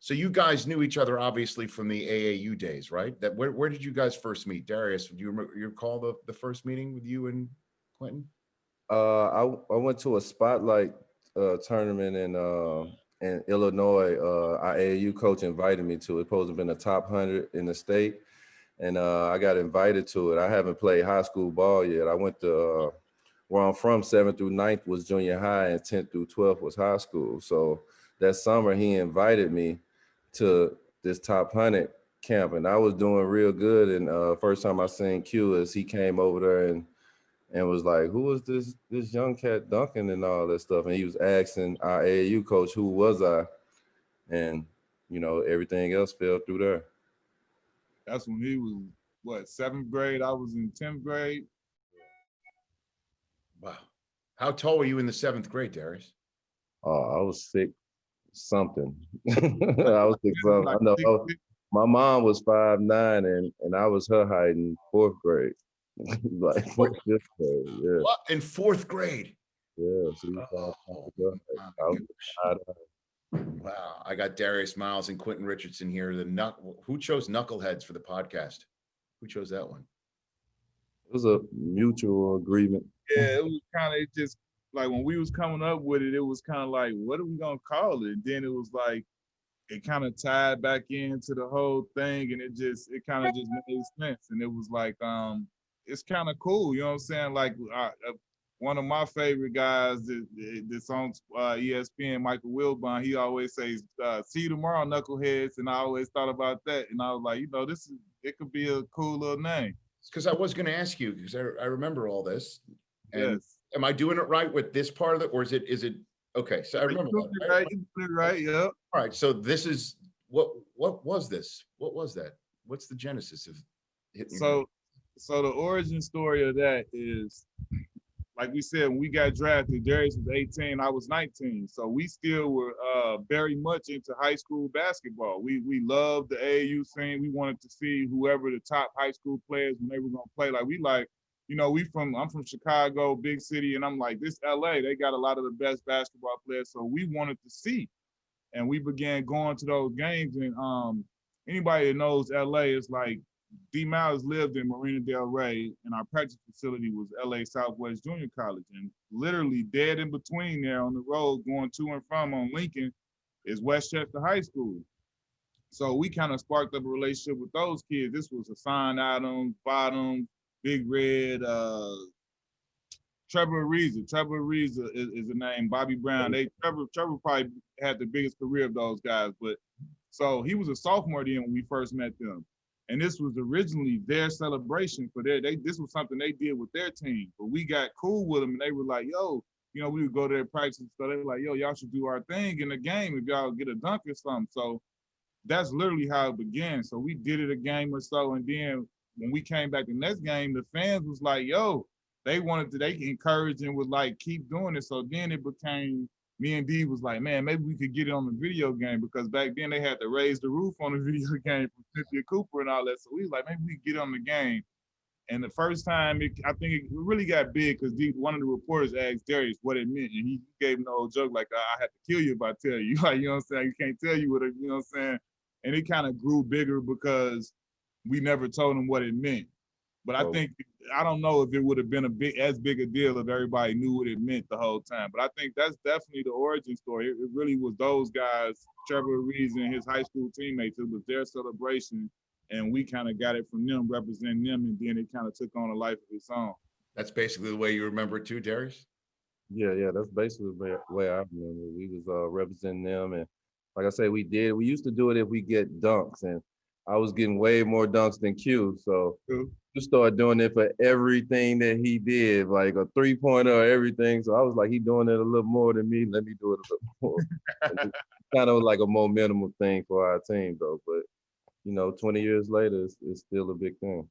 So you guys knew each other obviously from the AAU days, right? That where did you guys first meet? Darius, do you remember, you recall the first meeting with you and Quentin? I went to a spotlight tournament in Illinois. Our AAU coach invited me to. It supposed to have been the top 100 in the state, and I got invited to it. I haven't played high school ball yet. I went to where I'm from, 7th through 9th was junior high, and 10th through 12th was high school. So that summer, he invited me to this top 100 camp, and I was doing real good. And first time I seen Q is he came over there and was like, "Who was this young cat dunking and all that stuff?" And he was asking our AAU coach, "Who was I?" And everything else fell through there. That's when he was what, 7th grade? I was in 10th grade. Wow. How tall were you in the 7th grade, Darius? I was 6'something." I was 6'something. I know my mom was 5'9", and I was her height in 4th grade. Like 5th grade, yeah. What? In 4th grade? Yeah. Wow. I got Darius Miles and Quentin Richardson here. Who chose Knuckleheads for the podcast? Who chose that one? It was a mutual agreement. Yeah, it was kind of just like when we was coming up with it, it was kind of like, what are we gonna call it? And then it was like, it kind of tied back into the whole thing, and it kind of just made sense. And it was like, it's kind of cool, you know what I'm saying? Like one of my favorite guys that's on ESPN, Michael Wilbon, he always says, "See you tomorrow, Knuckleheads," and I always thought about that, and I was like, it could be a cool little name. Because I was going to ask you, because I remember all this. And yes. Am I doing it right with this part of it, or is it okay? So I remember that, right? You did it right, yeah. All right. So this is what was this? What was that? What's the genesis of hitting? So the origin story of that is, like we said, when we got drafted, Darius was 18, I was 19. So we still were very much into high school basketball. We loved the AAU scene. We wanted to see whoever the top high school players when they were gonna play. I'm from Chicago, big city, and I'm like, this LA, they got a lot of the best basketball players. So we wanted to see. And we began going to those games. And anybody that knows LA is like, D Miles lived in Marina Del Rey, and our practice facility was LA Southwest Junior College. And literally dead in between there on the road going to and from on Lincoln is Westchester High School. So we kind of sparked up a relationship with those kids. This was Hassan Adams, Bottom, Big Red, Trevor Ariza. Trevor Ariza is the name. Bobby Brown. Trevor probably had the biggest career of those guys. But so he was a sophomore then when we first met them. And this was originally their celebration for this was something they did with their team. But we got cool with them, and they were like, "Yo, we would go to their practice." So they were like, "Yo, y'all should do our thing in the game if y'all get a dunk or something." So that's literally how it began. So we did it a game or so, and then when we came back the next game, the fans was like, "Yo," they encouraged and would like keep doing it. So then it became, me and D was like, "Man, maybe we could get it on the video game," because back then they had to raise the roof on the video game for Cynthia Cooper and all that. So we was like, maybe we could get on the game. And the first time, I think it really got big because one of the reporters asked Darius what it meant, and he gave him the old joke like, "I had to kill you if I tell you." Like, you know what I'm saying? You can't tell you what it, you know what I'm saying? And it kind of grew bigger because we never told him what it meant. But I don't know if it would have been as big a deal if everybody knew what it meant the whole time. But I think that's definitely the origin story. It really was those guys, Trevor Ariza and his high school teammates. It was their celebration, and we kind of got it from them, representing them, and then it kind of took on a life of its own. That's basically the way you remember it too, Darius? Yeah, that's basically the way I remember. We was representing them, and like I say, we used to do it if we get dunks, and I was getting way more dunks than Q, so you start doing it for everything that he did, like a 3-pointer, everything. So I was like, he doing it a little more than me. Let me do it a little more. Kind of like a momentum thing for our team, though. But 20 years later, it's still a big thing.